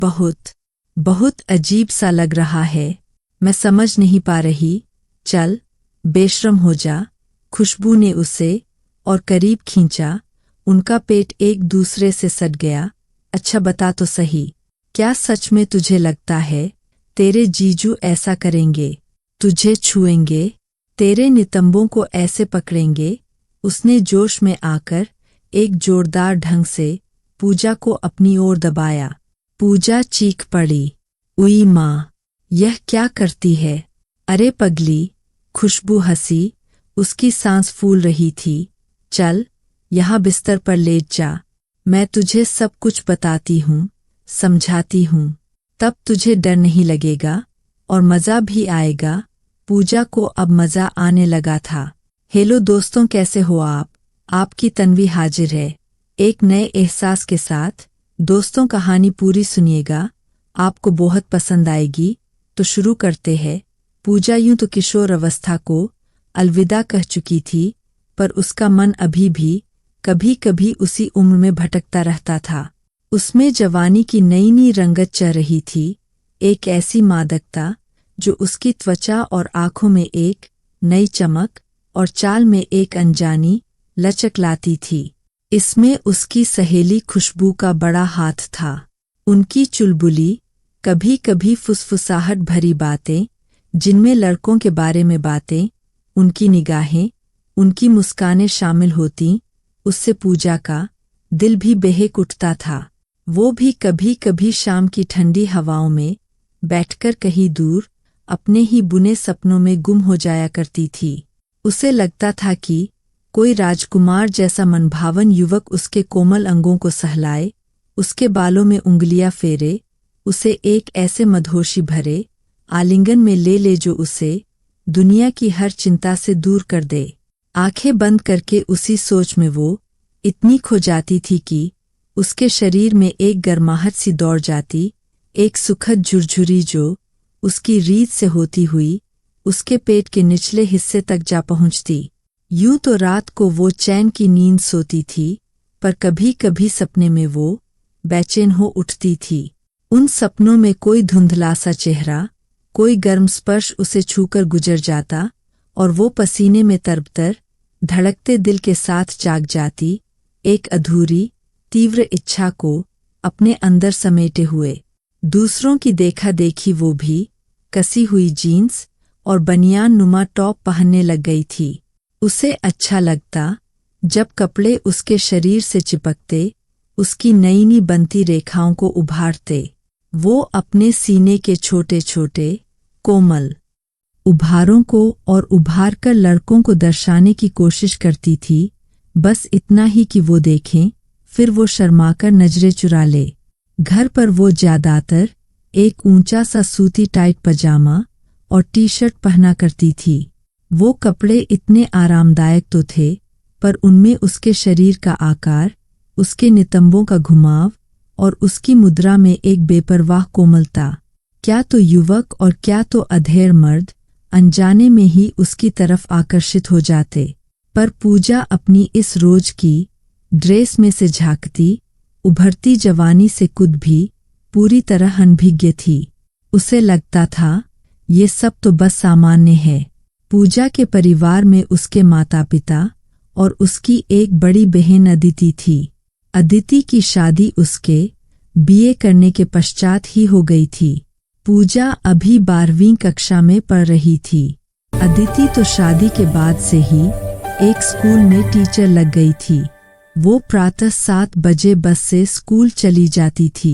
बहुत बहुत अजीब सा लग रहा है। मैं समझ नहीं पा रही। चल, बेशरम हो जा। खुशबू ने उसे और करीब खींचा। उनका पेट एक दूसरे से सट गया। अच्छा बता तो सही, क्या सच में तुझे लगता है तेरे जीजू ऐसा करेंगे? तुझे छुएंगे? तेरे नितंबों को ऐसे पकड़ेंगे? उसने जोश में आकर एक जोरदार ढंग से पूजा को अपनी ओर दबाया। पूजा चीख पड़ी, उई माँ, यह क्या करती है? अरे पगली, खुशबू हंसी। उसकी सांस फूल रही थी। चल, यहाँ बिस्तर पर लेट जा। मैं तुझे सब कुछ बताती हूँ, समझाती हूँ। तब तुझे डर नहीं लगेगा और मज़ा भी आएगा। पूजा को अब मज़ा आने लगा था। हेलो दोस्तों, कैसे हो आप? आपकी तन्वी हाजिर है एक नए एहसास के साथ। दोस्तों, कहानी पूरी सुनिएगा, आपको बहुत पसंद आएगी। तो शुरू करते हैं। पूजा यूं तो किशोर अवस्था को अलविदा कह चुकी थी, पर उसका मन अभी भी कभी कभी उसी उम्र में भटकता रहता था। उसमें जवानी की नई नई रंगत चढ़ रही थी, एक ऐसी मादकता जो उसकी त्वचा और आंखों में एक नई चमक और चाल में एक अनजानी लचक लाती थी। इसमें उसकी सहेली खुशबू का बड़ा हाथ था। उनकी चुलबुली, कभी कभी फुसफुसाहट भरी बातें, जिनमें लड़कों के बारे में बातें, उनकी निगाहें, उनकी मुस्कानें शामिल होतीं, उससे पूजा का दिल भी बेहक उठता था। वो भी कभी कभी शाम की ठंडी हवाओं में बैठकर कहीं दूर अपने ही बुने सपनों में गुम हो जाया करती थी। उसे लगता था कि कोई राजकुमार जैसा मनभावन युवक उसके कोमल अंगों को सहलाए, उसके बालों में उंगलियां फेरे, उसे एक ऐसे मदहोशी भरे आलिंगन में ले ले जो उसे दुनिया की हर चिंता से दूर कर दे। आंखें बंद करके उसी सोच में वो इतनी खो जाती थी कि उसके शरीर में एक गर्माहट सी दौड़ जाती, एक सुखद झुरझुरी जो उसकी रीत से होती हुई उसके पेट के निचले हिस्से तक जा पहुंचती। यूं तो रात को वो चैन की नींद सोती थी, पर कभी कभी सपने में वो बेचैन हो उठती थी। उन सपनों में कोई धुंधला सा चेहरा, कोई गर्म स्पर्श उसे छूकर गुजर जाता और वो पसीने में तरबतर धड़कते दिल के साथ जाग जाती, एक अधूरी तीव्र इच्छा को अपने अंदर समेटे हुए। दूसरों की देखा देखी वो भी कसी हुई जीन्स और बनियान नुमा टॉप पहनने लग गई थी। उसे अच्छा लगता जब कपड़े उसके शरीर से चिपकते, उसकी नई नई बनती रेखाओं को उभारते। वो अपने सीने के छोटे छोटे कोमल उभारों को और उभार कर लड़कों को दर्शाने की कोशिश करती थी, बस इतना ही कि वो देखें, फिर वो शर्माकर नजरें चुरा ले। घर पर वो ज्यादातर एक ऊंचा सा सूती टाइट पजामा और टी शर्ट पहना करती थी। वो कपड़े इतने आरामदायक तो थे, पर उनमें उसके शरीर का आकार, उसके नितंबों का घुमाव और उसकी मुद्रा में एक बेपरवाह कोमलता। क्या तो युवक और क्या तो अधेड़ मर्द अनजाने में ही उसकी तरफ आकर्षित हो जाते। पर पूजा अपनी इस रोज की ड्रेस में से झांकती उभरती जवानी से खुद भी पूरी तरह अनभिज्ञ थी। उसे लगता था ये सब तो बस सामान्य है। पूजा के परिवार में उसके माता पिता और उसकी एक बड़ी बहन अदिति थी। अदिति की शादी उसके बीए करने के पश्चात ही हो गई थी। पूजा अभी 12वीं कक्षा में पढ़ रही थी। अदिति तो शादी के बाद से ही एक स्कूल में टीचर लग गई थी। वो प्रातः 7 बजे बस से स्कूल चली जाती थी।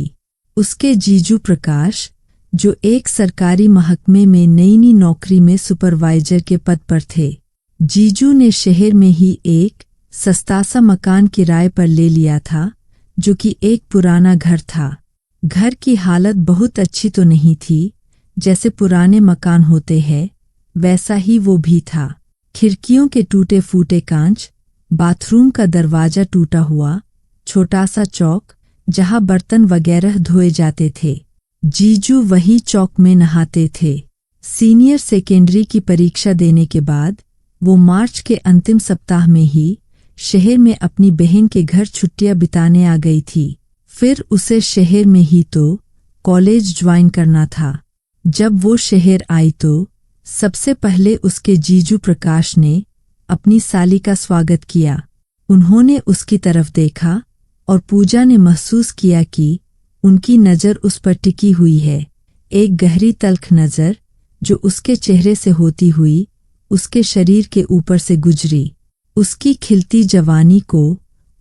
उसके जीजू प्रकाश, जो एक सरकारी महकमे में नई नई नौकरी में सुपरवाइजर के पद पर थे, जीजू ने शहर में ही एक सस्ता सा मकान किराए पर ले लिया था, जो कि एक पुराना घर था। घर की हालत बहुत अच्छी तो नहीं थी, जैसे पुराने मकान होते हैं वैसा ही वो भी था। खिड़कियों के टूटे फूटे कांच, बाथरूम का दरवाजा टूटा हुआ, छोटा सा चौक जहां बर्तन वगैरह धोए जाते थे। जीजू वही चौक में नहाते थे। सीनियर सेकेंडरी की परीक्षा देने के बाद वो मार्च के अंतिम सप्ताह में ही शहर में अपनी बहन के घर छुट्टियां बिताने आ गई थी। फिर उसे शहर में ही तो कॉलेज ज्वाइन करना था। जब वो शहर आई तो सबसे पहले उसके जीजू प्रकाश ने अपनी साली का स्वागत किया। उन्होंने उसकी तरफ देखा और पूजा ने महसूस किया कि उनकी नज़र उस पर टिकी हुई है, एक गहरी तल्ख नज़र जो उसके चेहरे से होती हुई उसके शरीर के ऊपर से गुजरी। उसकी खिलती जवानी को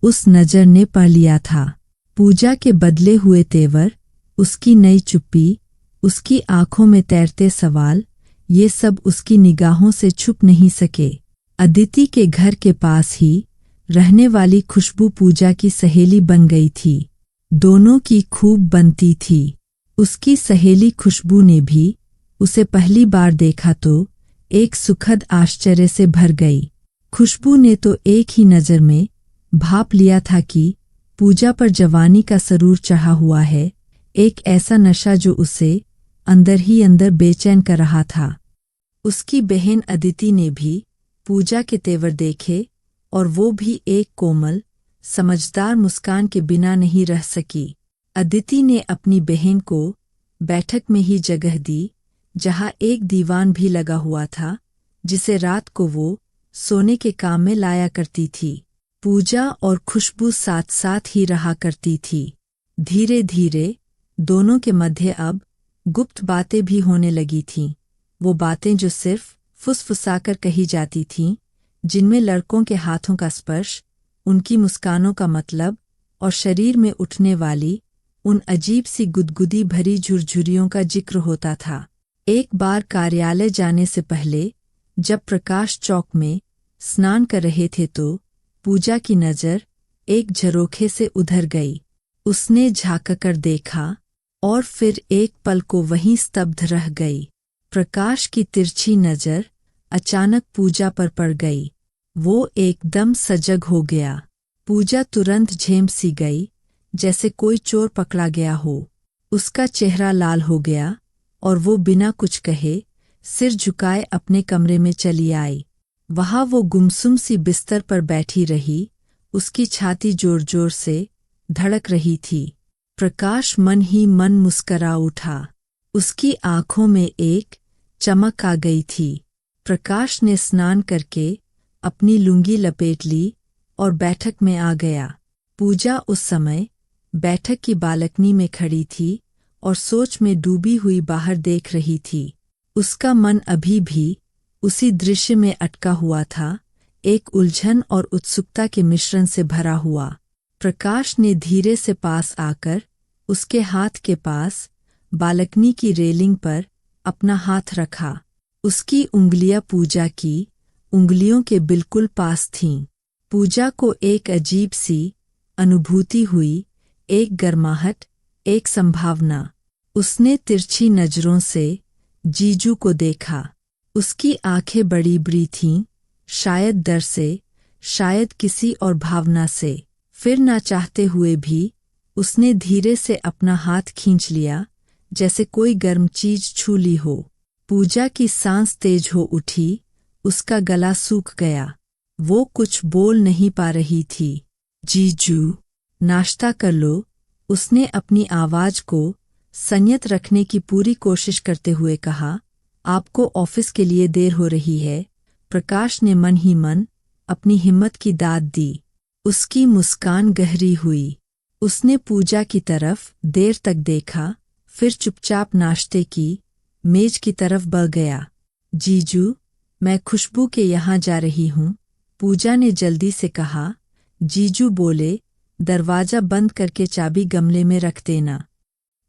उस नज़र ने पढ़ लिया था। पूजा के बदले हुए तेवर, उसकी नई चुप्पी, उसकी आंखों में तैरते सवाल, ये सब उसकी निगाहों से छुप नहीं सके। अदिति के घर के पास ही रहने वाली खुशबू पूजा की सहेली बन गई थी। दोनों की खूब बनती थी। उसकी सहेली खुशबू ने भी उसे पहली बार देखा तो एक सुखद आश्चर्य से भर गई। खुशबू ने तो एक ही नज़र में भाप लिया था कि पूजा पर जवानी का सरूर चढ़ा हुआ है, एक ऐसा नशा जो उसे अंदर ही अंदर बेचैन कर रहा था। उसकी बहन अदिति ने भी पूजा के तेवर देखे और वो भी एक कोमल, समझदार मुस्कान के बिना नहीं रह सकी। अदिति ने अपनी बहन को बैठक में ही जगह दी, जहाँ एक दीवान भी लगा हुआ था, जिसे रात को वो सोने के काम में लाया करती थी। पूजा और खुशबू साथ साथ ही रहा करती थी। धीरे धीरे दोनों के मध्य अब गुप्त बातें भी होने लगी थीं, वो बातें जो सिर्फ फुसफुसाकर कही जाती थीं, जिनमें लड़कों के हाथों का स्पर्श, उनकी मुस्कानों का मतलब और शरीर में उठने वाली उन अजीब सी गुदगुदी भरी झुरझुरियों का जिक्र होता था। एक बार कार्यालय जाने से पहले जब प्रकाश चौक में स्नान कर रहे थे तो पूजा की नज़र एक झरोखे से उधर गई। उसने झांककर देखा और फिर एक पल को वहीं स्तब्ध रह गई। प्रकाश की तिरछी नज़र अचानक पूजा पर पड़ गई। वो एकदम सजग हो गया। पूजा तुरंत झेम सी गई, जैसे कोई चोर पकड़ा गया हो। उसका चेहरा लाल हो गया और वो बिना कुछ कहे सिर झुकाए अपने कमरे में चली आई। वहाँ वो गुमसुम सी बिस्तर पर बैठी रही, उसकी छाती जोर जोर से धड़क रही थी। प्रकाश मन ही मन मुस्करा उठा। उसकी आंखों में एक चमक आ गई थी। प्रकाश ने स्नान करके अपनी लुंगी लपेट ली और बैठक में आ गया। पूजा उस समय बैठक की बालकनी में खड़ी थी और सोच में डूबी हुई बाहर देख रही थी। उसका मन अभी भी उसी दृश्य में अटका हुआ था, एक उलझन और उत्सुकता के मिश्रण से भरा हुआ। प्रकाश ने धीरे से पास आकर उसके हाथ के पास बालकनी की रेलिंग पर अपना हाथ रखा। उसकी उंगलियां पूजा की उंगलियों के बिल्कुल पास थीं। पूजा को एक अजीब सी अनुभूति हुई, एक गर्माहट, एक संभावना। उसने तिरछी नज़रों से जीजू को देखा। उसकी आंखें बड़ी बड़ी थीं, शायद डर से, शायद किसी और भावना से। फिर ना चाहते हुए भी उसने धीरे से अपना हाथ खींच लिया, जैसे कोई गर्म चीज छू ली हो। पूजा की सांस तेज हो उठी, उसका गला सूख गया। वो कुछ बोल नहीं पा रही थी। जीजू, नाश्ता कर लो, उसने अपनी आवाज को संयत रखने की पूरी कोशिश करते हुए कहा। आपको ऑफिस के लिए देर हो रही है। प्रकाश ने मन ही मन अपनी हिम्मत की दाद दी। उसकी मुस्कान गहरी हुई। उसने पूजा की तरफ देर तक देखा, फिर चुपचाप नाश्ते की मेज की तरफ बढ़ गया। जीजू, मैं खुशबू के यहाँ जा रही हूँ, पूजा ने जल्दी से कहा। जीजू बोले, दरवाजा बंद करके चाबी गमले में रख देना।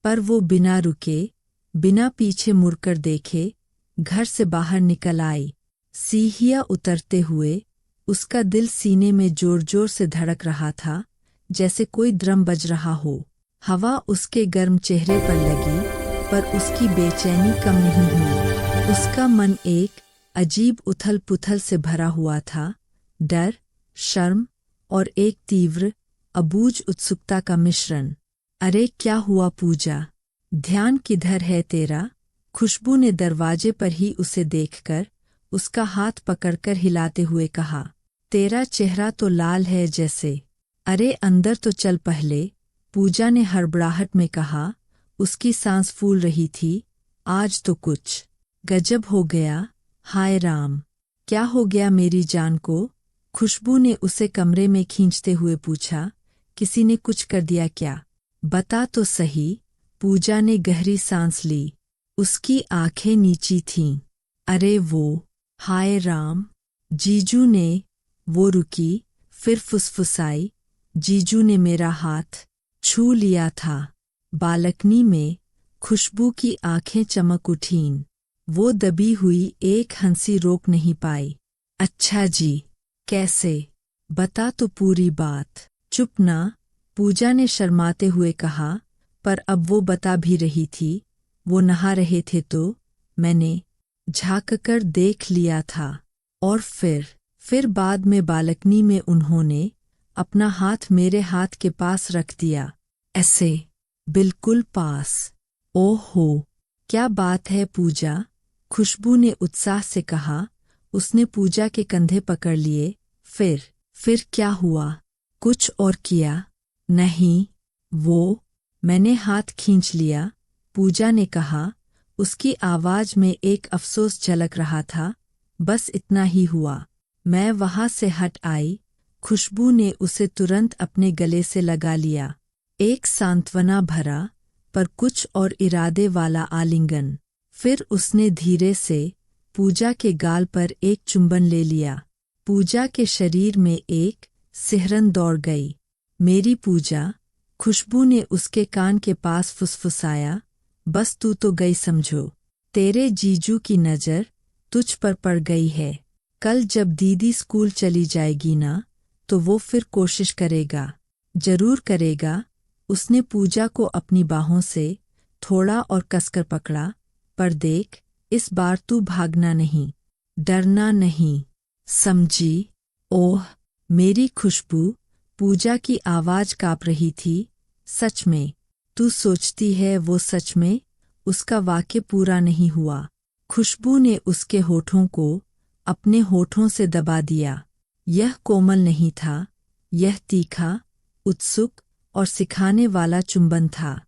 पर वो बिना रुके, बिना पीछे मुड़कर देखे घर से बाहर निकल आई। सीढ़ियाँ उतरते हुए उसका दिल सीने में जोर जोर से धड़क रहा था, जैसे कोई ड्रम बज रहा हो। हवा उसके गर्म चेहरे पर लगी, पर उसकी बेचैनी कम नहीं हुई। उसका मन एक अजीब उथल पुथल से भरा हुआ था, डर, शर्म और एक तीव्र अबूझ उत्सुकता का मिश्रण। अरे क्या हुआ पूजा? ध्यान किधर है तेरा? खुशबू ने दरवाजे पर ही उसे देखकर उसका हाथ पकड़कर हिलाते हुए कहा। तेरा चेहरा तो लाल है जैसे। अरे अंदर तो चल पहले, पूजा ने हड़बड़ाहट में कहा उसकी सांस फूल रही थी। आज तो कुछ गजब हो गया। हाय राम, क्या हो गया मेरी जान को? खुशबू ने उसे कमरे में खींचते हुए पूछा। किसी ने कुछ कर दिया क्या? बता तो सही। पूजा ने गहरी सांस ली। उसकी आंखें नीची थीं। अरे वो, हाय राम, जीजू ने। वो रुकी, फिर फुसफुसाई। जीजू ने मेरा हाथ छू लिया था। बालकनी में खुशबू की आंखें चमक उठीं। वो दबी हुई एक हंसी रोक नहीं पाई। अच्छा जी, कैसे? बता तो पूरी बात। चुप ना, पूजा ने शर्माते हुए कहा। पर अब वो बता भी रही थी। वो नहा रहे थे तो मैंने झाँक कर देख लिया था। और फिर बाद में बालकनी में उन्होंने अपना हाथ मेरे हाथ के पास रख दिया। ऐसे, बिल्कुल पास। ओहो, क्या बात है पूजा, खुशबू ने उत्साह से कहा। उसने पूजा के कंधे पकड़ लिए। फिर क्या हुआ? कुछ और किया? नहीं, मैंने हाथ खींच लिया, पूजा ने कहा। उसकी आवाज में एक अफसोस झलक रहा था। बस इतना ही हुआ। मैं वहां से हट आई। खुशबू ने उसे तुरंत अपने गले से लगा लिया। एक सांत्वना भरा पर कुछ और इरादे वाला आलिंगन। फिर उसने धीरे से पूजा के गाल पर एक चुंबन ले लिया। पूजा के शरीर में एक सिहरन दौड़ गई। मेरी पूजा, खुशबू ने उसके कान के पास फुसफुसाया। बस तू तो गई समझो। तेरे जीजू की नज़र तुझ पर पड़ गई है। कल जब दीदी स्कूल चली जाएगी ना, तो वो फिर कोशिश करेगा। जरूर करेगा। उसने पूजा को अपनी बाहों से थोड़ा और कसकर पकड़ा। पर देख, इस बार तू भागना नहीं, डरना नहीं, समझी? ओह मेरी खुशबू, पूजा की आवाज कांप रही थी। सच में? तू सोचती है वो सच में? उसका वाक्य पूरा नहीं हुआ। खुशबू ने उसके होठों को अपने होठों से दबा दिया। यह कोमल नहीं था, यह तीखा, उत्सुक और सिखाने वाला चुंबन था।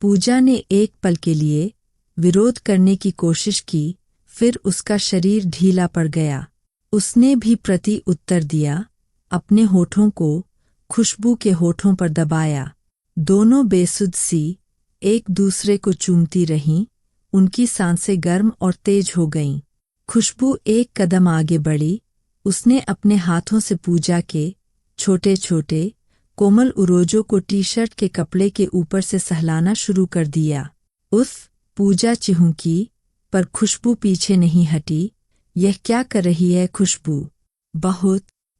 पूजा ने एक पल के लिए विरोध करने की कोशिश की, फिर उसका शरीर ढीला पड़ गया। उसने भी प्रति उत्तर दिया, अपने होठों को खुशबू के होठों पर दबाया। दोनों बेसुध सी एक दूसरे को चूमती रहीं। उनकी सांसें गर्म और तेज हो गईं। खुशबू एक कदम आगे बढ़ी। उसने अपने हाथों से पूजा के छोटे छोटे कोमल उरोजों को टी-शर्ट के कपड़े के ऊपर से सहलाना शुरू कर दिया। उफ, पूजा चिहुकी, पर खुशबू पीछे नहीं हटी। यह क्या कर रही है खुशबू?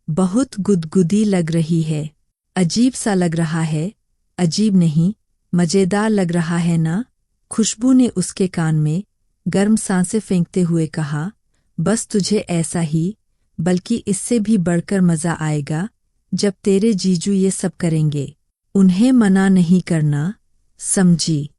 बहुत गुदगुदी लग रही है। अजीब सा लग रहा है। अजीब नहीं, मजेदार लग रहा है ना? खुशबू ने उसके कान में गर्म सांसें फेंकते हुए कहा। बस तुझे ऐसा ही, बल्कि इससे भी बढ़कर मजा आएगा जब तेरे जीजू ये सब करेंगे। उन्हें मना नहीं करना, समझी?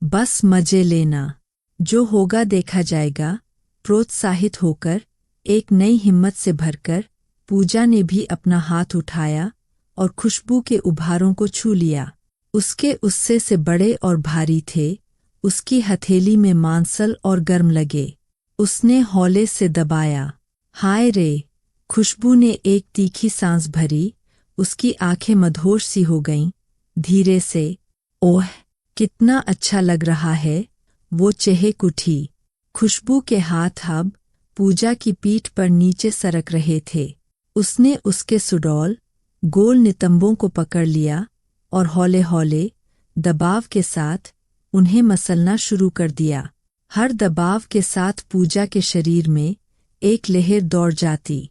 बस मजे लेना। जो होगा देखा जाएगा। प्रोत्साहित होकर, एक नई हिम्मत से भरकर, पूजा ने भी अपना हाथ उठाया और खुशबू के उभारों को छू लिया। उसके उससे से बड़े और भारी थे। उसकी हथेली में मांसल और गर्म लगे। उसने हौले से दबाया। हाय रे! खुशबू ने एक तीखी सांस भरी। उसकी आंखें मदहोश सी हो गईं। धीरे से, ओह कितना अच्छा लग रहा है, वो चहक उठी। खुशबू के हाथ अब पूजा की पीठ पर नीचे सरक रहे थे। उसने उसके सुडौल गोल नितंबों को पकड़ लिया और हौले हौले दबाव के साथ उन्हें मसलना शुरू कर दिया। हर दबाव के साथ पूजा के शरीर में एक लहर दौड़ जाती।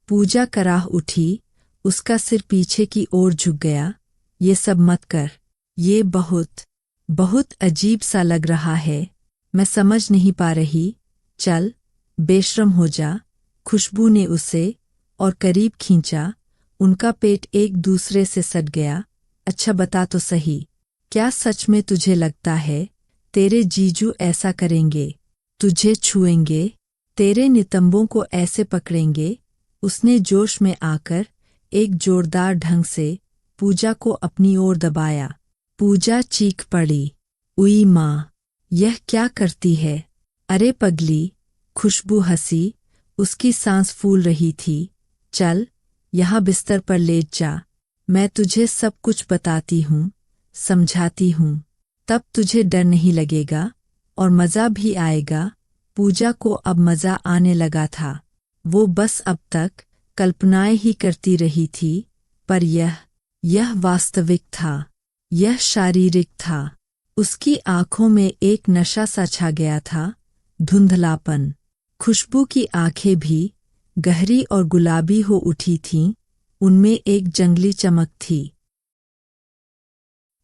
पूजा कराह उठी। उसका सिर पीछे की ओर झुक गया। ये सब मत कर। ये बहुत अजीब सा लग रहा है। मैं समझ नहीं पा रही। चल, बेशर्म हो जा। खुशबू ने उसे और करीब खींचा। उनका पेट एक दूसरे से सट गया। अच्छा बता तो सही, क्या सच में तुझे लगता है तेरे जीजू ऐसा करेंगे? तुझे छुएंगे? तेरे नितंबों को ऐसे पकड़ेंगे? उसने जोश में आकर एक जोरदार ढंग से पूजा को अपनी ओर दबाया। पूजा चीख पड़ी, उई माँ, यह क्या करती है? अरे पगली, खुशबू हंसी, उसकी सांस फूल रही थी। चल, यहाँ बिस्तर पर लेट जा, मैं तुझे सब कुछ बताती हूँ, समझाती हूँ। तब तुझे डर नहीं लगेगा और मज़ा भी आएगा। पूजा को अब मज़ा आने लगा था। वो बस अब तक कल्पनाएं ही करती रही थी, पर यह वास्तविक था, यह शारीरिक था। उसकी आंखों में एक नशा सा छा गया था, धुंधलापन। खुशबू की आंखें भी गहरी और गुलाबी हो उठी थीं, उनमें एक जंगली चमक थी।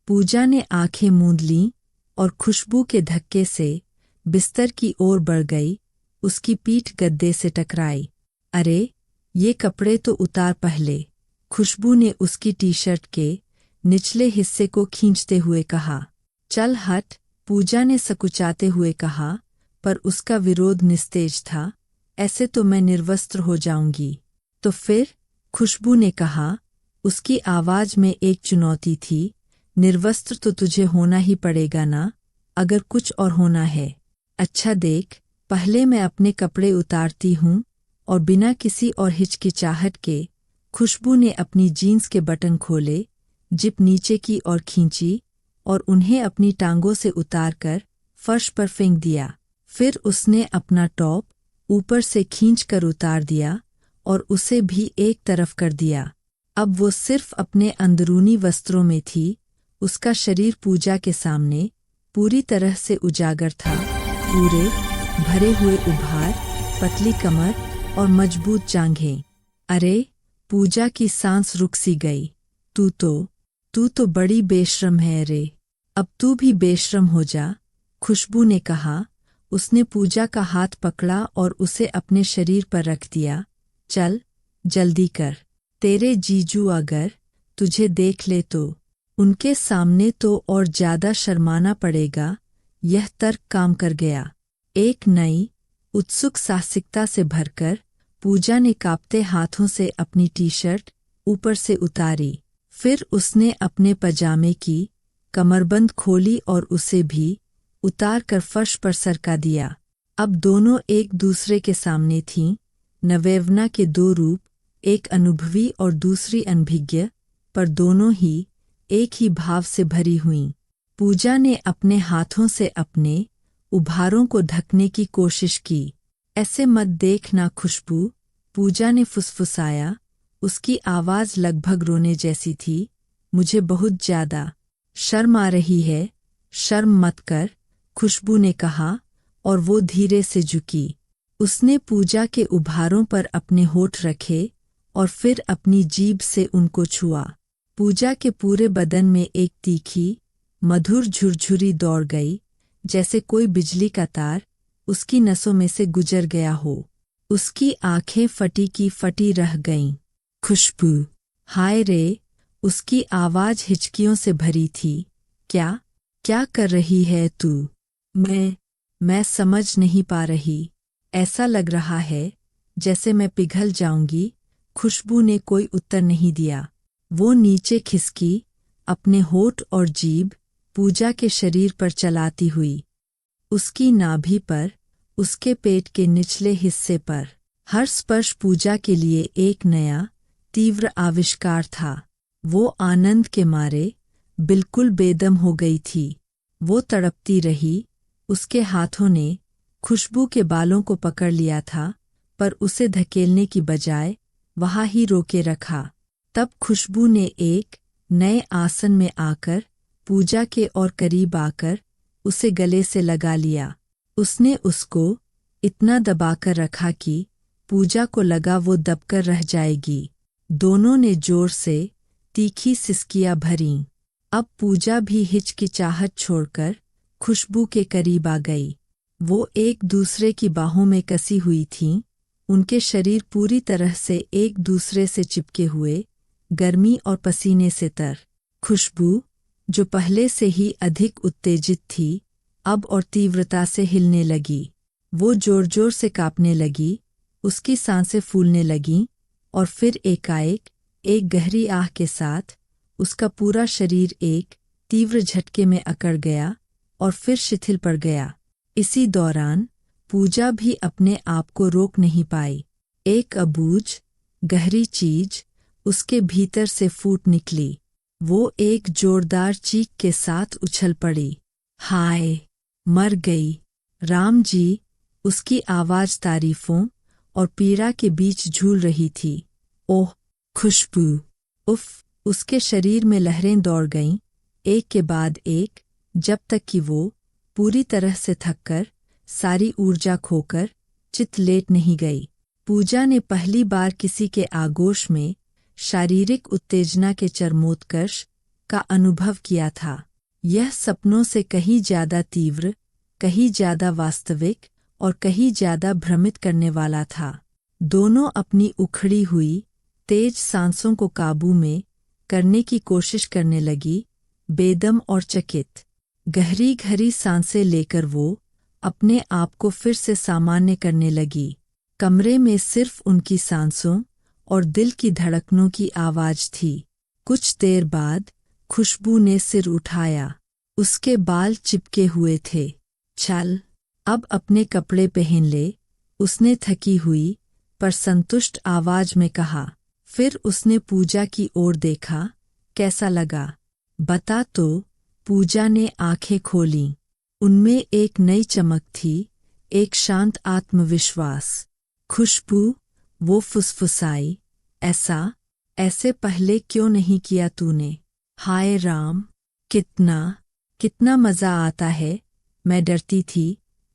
पूजा ने आंखें मूंद लीं और खुशबू के धक्के से बिस्तर की ओर बढ़ गई। उसकी पीठ गद्दे से टकराई। अरे, ये कपड़े तो उतार पहले, खुशबू ने उसकी टी-शर्ट के निचले हिस्से को खींचते हुए कहा। चल हट, पूजा ने सकुचाते हुए कहा, पर उसका विरोध निस्तेज था। ऐसे तो मैं निर्वस्त्र हो जाऊंगी। तो फिर? खुशबू ने कहा। उसकी आवाज में एक चुनौती थी। निर्वस्त्र तो तुझे होना ही पड़ेगा ना, अगर कुछ और होना है। अच्छा देख, पहले मैं अपने कपड़े उतारती हूँ। और बिना किसी और हिचकिचाहट के खुशबू ने अपनी जीन्स के बटन खोले, जिप नीचे की ओर खींची और उन्हें अपनी टांगों से उतारकर फर्श पर फेंक दिया। फिर उसने अपना टॉप ऊपर से खींचकर उतार दिया और उसे भी एक तरफ कर दिया। अब वो सिर्फ अपने अंदरूनी वस्त्रों में थी। उसका शरीर पूजा के सामने पूरी तरह से उजागर था। पूरे भरे हुए उभार, पतली कमर और मजबूत जांघें। अरे, पूजा की सांस रुक सी गई। तू तो बड़ी बेशर्म है रे। अब तू भी बेशर्म हो जा, खुशबू ने कहा। उसने पूजा का हाथ पकड़ा और उसे अपने शरीर पर रख दिया। चल, जल्दी कर, तेरे जीजू अगर तुझे देख ले तो। उनके सामने तो और ज्यादा शर्माना पड़ेगा। यह तर्क काम कर गया। एक नई उत्सुक साहसिकता से भरकर पूजा ने कांपते हाथों से अपनी टी-शर्ट ऊपर से उतारी। फिर उसने अपने पजामे की कमरबंद खोली और उसे भी उतार कर फर्श पर सरका दिया। अब दोनों एक दूसरे के सामने थीं, नवयवना के दो रूप, एक अनुभवी और दूसरी अनभिज्ञ, पर दोनों ही एक ही भाव से भरी हुईं। पूजा ने अपने हाथों से अपने उभारों को ढकने की कोशिश की। ऐसे मत देखना खुशबू, पूजा ने फुसफुसाया। उसकी आवाज लगभग रोने जैसी थी। मुझे बहुत ज्यादा शर्म आ रही है। शर्म मत कर, खुशबू ने कहा और वो धीरे से झुकी। उसने पूजा के उभारों पर अपने होठ रखे और फिर अपनी जीभ से उनको छुआ। पूजा के पूरे बदन में एक तीखी, मधुर झुरझुरी दौड़ गई, जैसे कोई बिजली का तार उसकी नसों में से गुजर गया हो। उसकी आंखें फटी की फटी रह गईं। खुशबू, हाय रे, उसकी आवाज हिचकियों से भरी थी। क्या कर रही है तू? मैं समझ नहीं पा रही। ऐसा लग रहा है जैसे मैं पिघल जाऊंगी। खुशबू ने कोई उत्तर नहीं दिया। वो नीचे खिसकी, अपने होठ और जीभ पूजा के शरीर पर चलाती हुई। उसकी नाभि पर, उसके पेट के निचले हिस्से पर। हर स्पर्श पूजा के लिए एक नया, तीव्र आविष्कार था। वो आनंद के मारे बिल्कुल बेदम हो गई थी। वो तड़पती रही। उसके हाथों ने खुशबू के बालों को पकड़ लिया था, पर उसे धकेलने की बजाय वहाँ ही रोके रखा। तब खुशबू ने एक नए आसन में आकर पूजा के और करीब आकर उसे गले से लगा लिया। उसने उसको इतना दबाकर रखा कि पूजा को लगा वो दबकर रह जाएगी। दोनों ने जोर से तीखी सिसकियां भरीं। अब पूजा भी हिचकिचाहट छोड़कर खुशबू के करीब आ गई। वो एक दूसरे की बाहों में कसी हुई थीं, उनके शरीर पूरी तरह से एक दूसरे से चिपके हुए, गर्मी और पसीने से तर। खुशबू, जो पहले से ही अधिक उत्तेजित थी, अब और तीव्रता से हिलने लगी। वो जोर जोर से कांपने लगी, उसकी सांसें फूलने लगीं और फिर एकाएक एक गहरी आह के साथ उसका पूरा शरीर एक तीव्र झटके में अकड़ गया और फिर शिथिल पड़ गया। इसी दौरान पूजा भी अपने आप को रोक नहीं पाई। एक अबूझ गहरी चीज उसके भीतर से फूट निकली। वो एक जोरदार चीख के साथ उछल पड़ी। हाय, मर गई। राम जी, उसकी आवाज तारीफों और पीड़ा के बीच झूल रही थी। ओह, खुशबू! उफ! उसके शरीर में लहरें दौड़ गईं, एक के बाद एक, जब तक कि वो पूरी तरह से थककर, सारी ऊर्जा खोकर चित लेट नहीं गई। पूजा ने पहली बार किसी के आगोश में शारीरिक उत्तेजना के चरमोत्कर्ष का अनुभव किया था। यह सपनों से कहीं ज्यादा तीव्र, कहीं ज्यादा वास्तविक और कहीं ज्यादा भ्रमित करने वाला था। दोनों अपनी उखड़ी हुई तेज सांसों को काबू में करने की कोशिश करने लगी, बेदम और चकित। गहरी गहरी सांसें लेकर वो अपने आप को फिर से सामान्य करने लगी। कमरे में सिर्फ उनकी सांसों और दिल की धड़कनों की आवाज थी। कुछ देर बाद खुशबू ने सिर उठाया। उसके बाल चिपके हुए थे। चल, अब अपने कपड़े पहन ले, उसने थकी हुई पर संतुष्ट आवाज में कहा। फिर उसने पूजा की ओर देखा। कैसा लगा? बता तो। पूजा ने आंखें खोलीं। उनमें एक नई चमक थी, एक शांत आत्मविश्वास। खुशबू, वो फुसफुसाई, ऐसे पहले क्यों नहीं किया तूने? हाय राम, कितना मजा आता है। मैं डरती थी,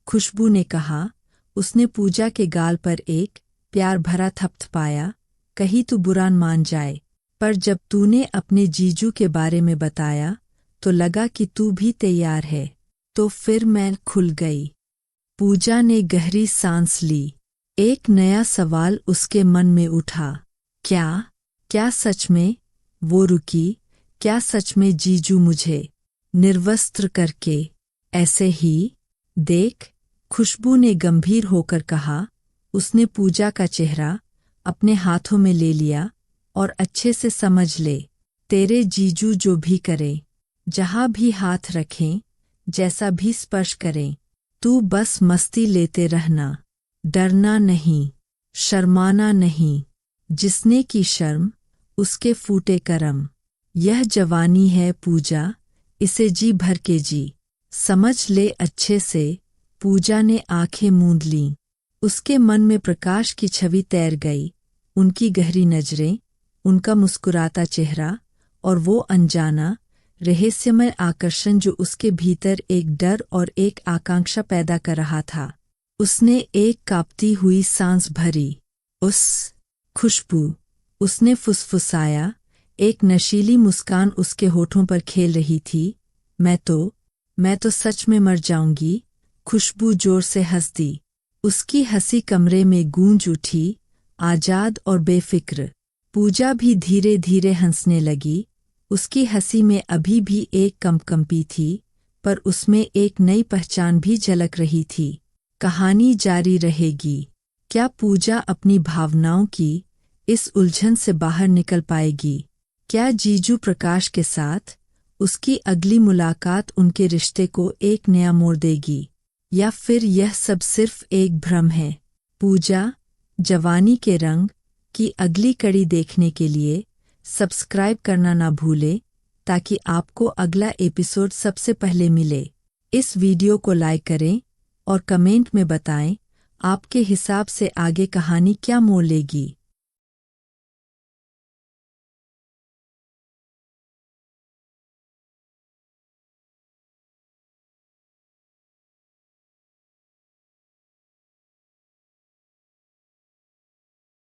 खुशबू ने कहा। उसने पूजा के गाल पर एक प्यार भरा थपथपाया। कहीं तू बुरा न मान जाए, पर जब तूने अपने जीजू के बारे में बताया तो लगा कि तू भी तैयार है, तो फिर मैं खुल गई। पूजा ने गहरी सांस ली। एक नया सवाल उसके मन में उठा। क्या सच में? वो रुकी। क्या सच में जीजू मुझे निर्वस्त्र करके ऐसे ही? देख, खुशबू ने गंभीर होकर कहा। उसने पूजा का चेहरा अपने हाथों में ले लिया। और अच्छे से समझ ले, तेरे जीजू जो भी करें, जहां भी हाथ रखें, जैसा भी स्पर्श करें, तू बस मस्ती लेते रहना, डरना नहीं, शर्माना नहीं। जिसने की शर्म, उसके फूटे करम। यह जवानी है पूजा, इसे जी भर के जी। समझ ले अच्छे से। पूजा ने आंखें मूंद लीं। उसके मन में प्रकाश की छवि तैर गई। उनकी गहरी नजरें, उनका मुस्कुराता चेहरा और वो अनजाना रहस्यमय आकर्षण जो उसके भीतर एक डर और एक आकांक्षा पैदा कर रहा था। उसने एक कांपती हुई सांस भरी। उस खुशबू, उसने फुसफुसाया। एक नशीली मुस्कान उसके होठों पर खेल रही थी। मैं तो सच में मर जाऊंगी। खुशबू जोर से हंस दी। उसकी हंसी कमरे में गूंज उठी, आजाद और बेफिक्र। पूजा भी धीरे धीरे हंसने लगी। उसकी हंसी में अभी भी एक कंपकंपी थी, पर उसमें एक नई पहचान भी झलक रही थी। कहानी जारी रहेगी। क्या पूजा अपनी भावनाओं की इस उलझन से बाहर निकल पाएगी? क्या जीजू प्रकाश के साथ उसकी अगली मुलाकात उनके रिश्ते को एक नया मोड़ देगी, या फिर यह सब सिर्फ एक भ्रम है? पूजा, जवानी के रंग की अगली कड़ी देखने के लिए सब्सक्राइब करना ना भूले, ताकि आपको अगला एपिसोड सबसे पहले मिले। इस वीडियो को लाइक करें और कमेंट में बताएं आपके हिसाब से आगे कहानी क्या मोड़ लेगी।